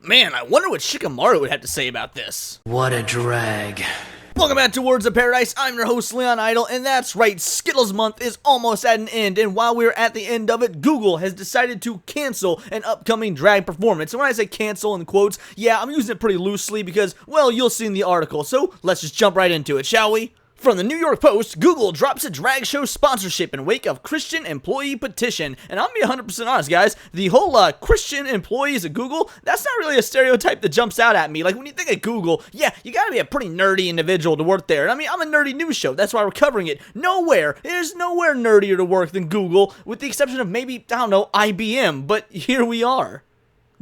Man, I wonder what Shikamaru would have to say about this. What a drag. Welcome back to Words of Paradise. I'm your host, Leon Idle, and that's right, Skittles Month is almost at an end, and while we're at the end of it, Google has decided to cancel an upcoming drag performance. And when I say cancel in quotes, yeah, I'm using it pretty loosely because, well, you'll see in the article, so let's just jump right into it, shall we? From the New York Post, Google drops a drag show sponsorship in wake of Christian employee petition. And I'll be 100% honest, guys, the whole Christian employees at Google, that's not really a stereotype that jumps out at me. Like, when you think of Google, yeah, you gotta be a pretty nerdy individual to work there. And I mean, I'm a nerdy news show, that's why we're covering it. There's nowhere nerdier to work than Google, with the exception of maybe, I don't know, IBM, but here we are.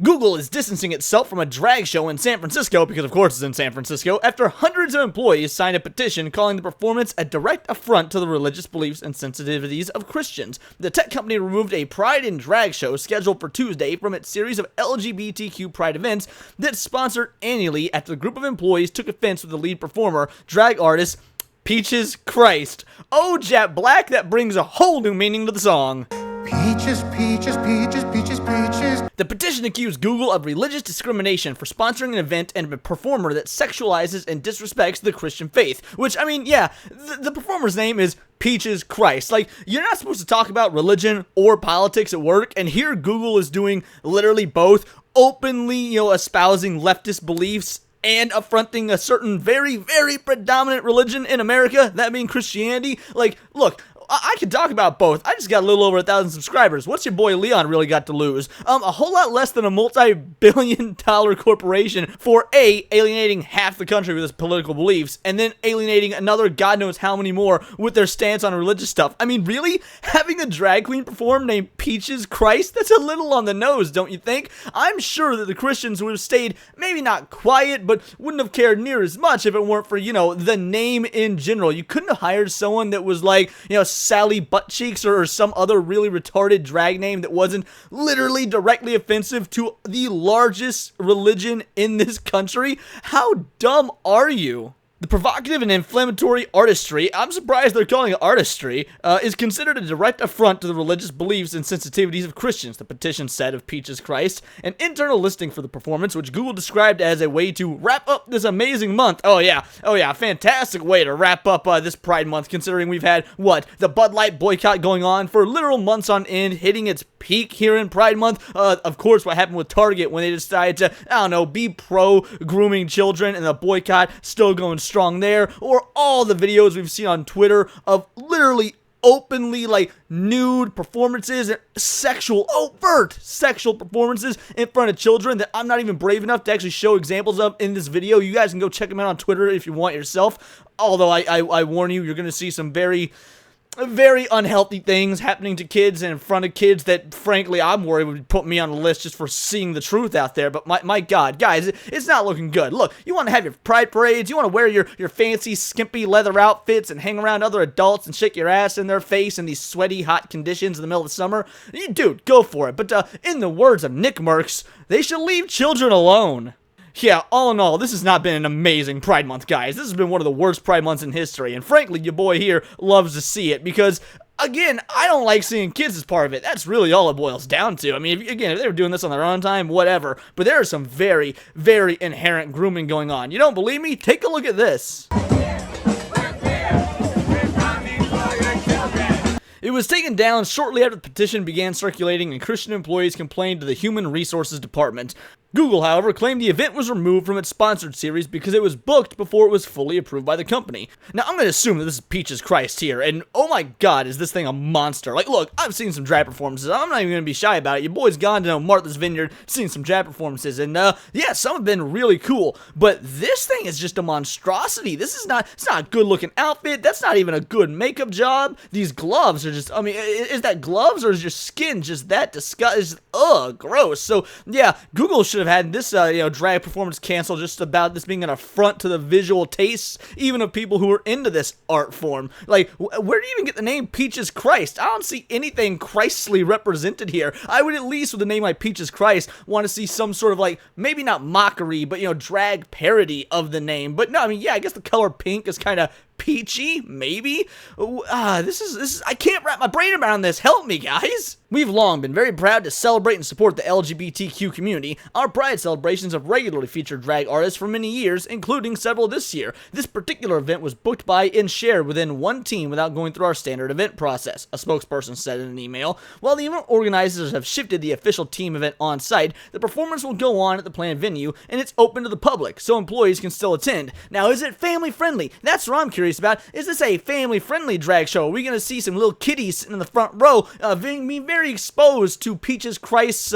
Google is distancing itself from a drag show in San Francisco, because of course it's in San Francisco, after hundreds of employees signed a petition calling the performance a direct affront to the religious beliefs and sensitivities of Christians. The tech company removed a Pride in Drag show scheduled for Tuesday from its series of LGBTQ Pride events that's sponsored annually after the group of employees took offense with the lead performer, drag artist Peaches Christ. Oh, Jet Black, that brings a whole new meaning to the song. Peaches, peaches, peaches, peaches, peaches. The petition accused Google of religious discrimination for sponsoring an event and a performer that sexualizes and disrespects the Christian faith. Which, I mean, yeah, the performer's name is Peaches Christ. Like, you're not supposed to talk about religion or politics at work, and here Google is doing literally both, openly, espousing leftist beliefs and affronting a certain very, very predominant religion in America, that being Christianity. Like, look, I could talk about both. I just got a little over 1,000 subscribers. What's your boy Leon really got to lose? A whole lot less than a multi-billion-dollar corporation for A, alienating half the country with its political beliefs, and then alienating another God knows how many more with their stance on religious stuff. I mean, really? Having a drag queen perform named Peaches Christ? That's a little on the nose, don't you think? I'm sure that the Christians would have stayed, maybe not quiet, but wouldn't have cared near as much if it weren't for, the name in general. You couldn't have hired someone that was like, Sally Buttcheeks or some other really retarded drag name that wasn't literally directly offensive to the largest religion in this country. How dumb are you? The provocative and inflammatory artistry, I'm surprised they're calling it artistry, is considered a direct affront to the religious beliefs and sensitivities of Christians, the petition said of Peaches Christ. An internal listing for the performance, which Google described as a way to wrap up this amazing month. Oh yeah, fantastic way to wrap up this Pride Month, considering we've had, the Bud Light boycott going on for literal months on end, hitting its peak here in Pride Month. Of course, what happened with Target when they decided to, be pro-grooming children, and the boycott still going strong there, or all the videos we've seen on Twitter of literally openly nude performances and overt sexual performances in front of children that I'm not even brave enough to actually show examples of in this video. You guys can go check them out on Twitter if you want yourself, although I warn you, you're going to see some very unhealthy things happening to kids and in front of kids that, frankly, I'm worried would put me on the list just for seeing the truth out there. But my God, guys, it's not looking good. Look, you want to have your pride parades, you want to wear your fancy, skimpy leather outfits and hang around other adults and shake your ass in their face in these sweaty, hot conditions in the middle of the summer. Dude, go for it. But in the words of Nick Merckx, they should leave children alone. Yeah, all in all, this has not been an amazing Pride Month, guys. This has been one of the worst Pride Months in history, and frankly, your boy here loves to see it, because, again, I don't like seeing kids as part of it. That's really all it boils down to. I mean, if they were doing this on their own time, whatever, but there is some very, very inherent grooming going on. You don't believe me? Take a look at this. It was taken down shortly after the petition began circulating and Christian employees complained to the Human Resources Department. Google, however, claimed the event was removed from its sponsored series because it was booked before it was fully approved by the company. Now, I'm going to assume that this is Peaches Christ here, and oh my God, is this thing a monster. Like, look, I've seen some drag performances. I'm not even going to be shy about it. Your boy's gone to Martha's Vineyard, seen some drag performances, and yeah, some have been really cool, but this thing is just a monstrosity. It's not a good-looking outfit. That's not even a good makeup job. These gloves are just, I mean, is that gloves or is your skin just that disgusting? Ugh, gross. So, yeah, Google should have had this, drag performance canceled just about this being an affront to the visual tastes, even of people who are into this art form. Like, where do you even get the name Peaches Christ? I don't see anything Christly represented here. I would at least, with a name like Peaches Christ, want to see some sort of, maybe not mockery, but, drag parody of the name. But no, I mean, yeah, I guess the color pink is kind of peachy, maybe. This is I can't wrap my brain around this. Help me, guys. We've long been very proud to celebrate and support the LGBTQ community. Our Pride celebrations have regularly featured drag artists for many years, including several this year. This particular event was booked by and shared within one team without going through our standard event process, a spokesperson said in an email. While the event organizers have shifted the official team event on site, the performance will go on at the planned venue, and it's open to the public, so employees can still attend. Now, is it family friendly? That's what I'm curious about. Is this a family friendly drag show? Are we going to see some little kiddies sitting in the front row, being very exposed to Peaches Christ's,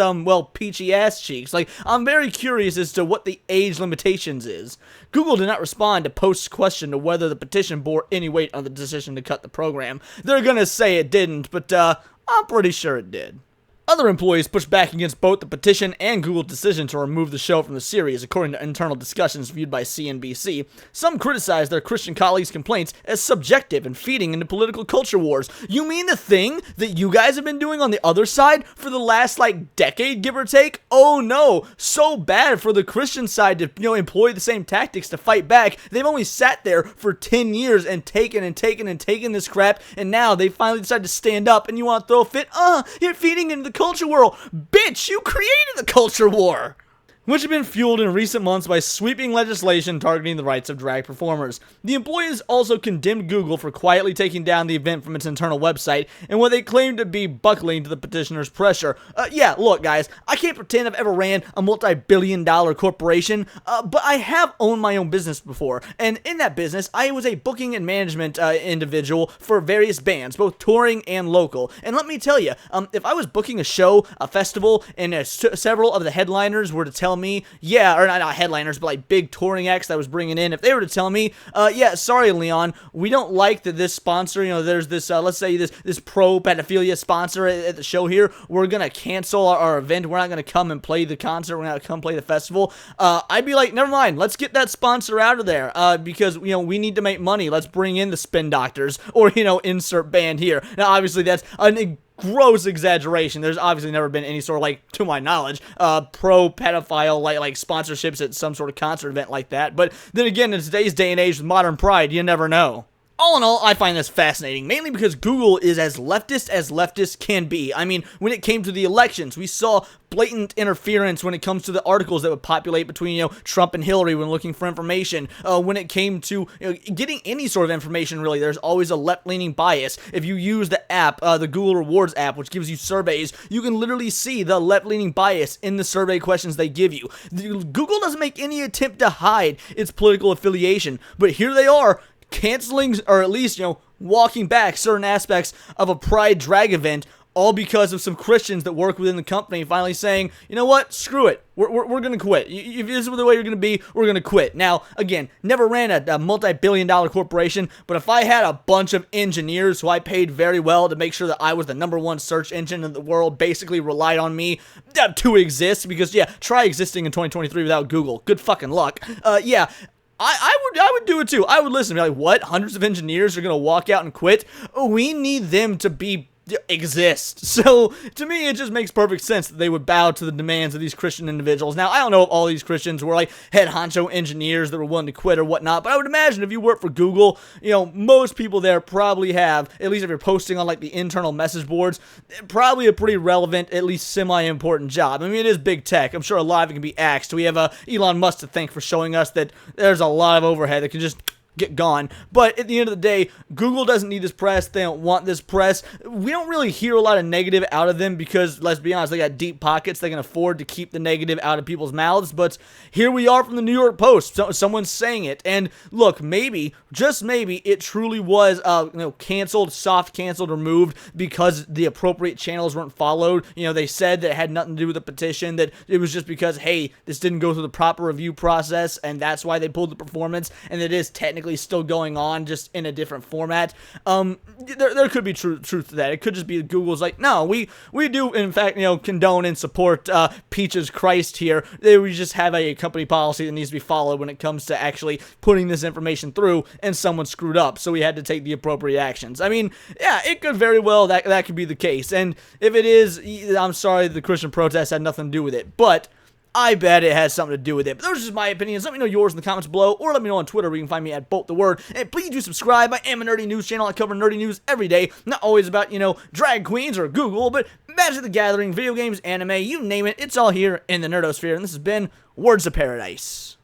peachy ass cheeks? Like, I'm very curious as to what the age limitations is. Google did not respond to Post's question to whether the petition bore any weight on the decision to cut the program. They're gonna say it didn't, but I'm pretty sure it did. Other employees pushed back against both the petition and Google's decision to remove the show from the series, according to internal discussions viewed by CNBC. Some criticized their Christian colleagues' complaints as subjective and feeding into political culture wars. You mean the thing that you guys have been doing on the other side for the last, decade, give or take? Oh no, so bad for the Christian side to, employ the same tactics to fight back. They've only sat there for 10 years and taken this crap, and now they finally decided to stand up, and you want to throw a fit? You're feeding into the culture war. Bitch, you created the culture war! Which have been fueled in recent months by sweeping legislation targeting the rights of drag performers. The employees also condemned Google for quietly taking down the event from its internal website and what they claimed to be buckling to the petitioners' pressure. Look guys, I can't pretend I've ever ran a multi-billion-dollar corporation, but I have owned my own business before, and in that business, I was a booking and management individual for various bands, both touring and local. And let me tell you, if I was booking a show, a festival, and several of the headliners were to tell me, or not headliners, but like big touring acts that I was bringing in, if they were to tell me, sorry Leon, we don't like that this sponsor, there's this, let's say this pro-pedophilia sponsor at the show here, we're gonna cancel our event, we're not gonna come and play the concert, we're not gonna come play the festival, I'd be like, never mind, let's get that sponsor out of there, because, we need to make money, let's bring in the Spin Doctors, or, insert band here. Now, obviously, that's an gross exaggeration. There's obviously never been any sort of, to my knowledge, pro-pedophile, like sponsorships at some sort of concert event like that. But then again, in today's day and age with modern pride, you never know. All in all, I find this fascinating, mainly because Google is as leftist can be. I mean, when it came to the elections, we saw blatant interference when it comes to the articles that would populate between, Trump and Hillary when looking for information. When it came to, getting any sort of information, really, there's always a left-leaning bias. If you use the app, the Google Rewards app, which gives you surveys, you can literally see the left-leaning bias in the survey questions they give you. Google doesn't make any attempt to hide its political affiliation, but here they are, canceling, or at least, walking back certain aspects of a Pride drag event, all because of some Christians that work within the company finally saying, you know what, screw it, we're gonna quit. If this is the way you're gonna be, we're gonna quit. Now, again, never ran a multi-billion-dollar corporation, but if I had a bunch of engineers who I paid very well to make sure that I was the #1 search engine in the world, basically relied on me to exist, because, try existing in 2023 without Google. Good fucking luck. I would do it too. I would listen. Be like, what? Hundreds of engineers are gonna walk out and quit? We need them to exist. So to me, it just makes perfect sense that they would bow to the demands of these Christian individuals. Now, I don't know if all these Christians were like head honcho engineers that were willing to quit or whatnot, but I would imagine if you work for Google, most people there probably have, at least if you're posting on the internal message boards, probably a pretty relevant, at least semi-important job. I mean, it is big tech. I'm sure a lot of it can be axed. We have Elon Musk to thank for showing us that there's a lot of overhead that can just get gone. But at the end of the day, Google doesn't need this press. They don't want this press. We don't really hear a lot of negative out of them because, let's be honest, they got deep pockets. They can afford to keep the negative out of people's mouths. But here we are from the New York Post. Someone's saying it. And look, maybe, just maybe, it truly was canceled, soft canceled, removed because the appropriate channels weren't followed. They said that it had nothing to do with the petition, that it was just because, hey, this didn't go through the proper review process, and that's why they pulled the performance, and it is technically still going on, just in a different format. There could be truth to that. It could just be Google's like, no, we do in fact condone and support Peaches Christ here. We just have a company policy that needs to be followed when it comes to actually putting this information through, and someone screwed up, so we had to take the appropriate actions. I mean, yeah, it could very well that could be the case, and if it is, I'm sorry, the Christian protest had nothing to do with it, but I bet it has something to do with it. But those are just my opinions. Let me know yours in the comments below, or let me know on Twitter where you can find me at BoltTheWord. And please do subscribe. I am a nerdy news channel. I cover nerdy news every day. Not always about, drag queens or Google, but Magic the Gathering, video games, anime, you name it. It's all here in the nerdosphere. And this has been Words of Paradise.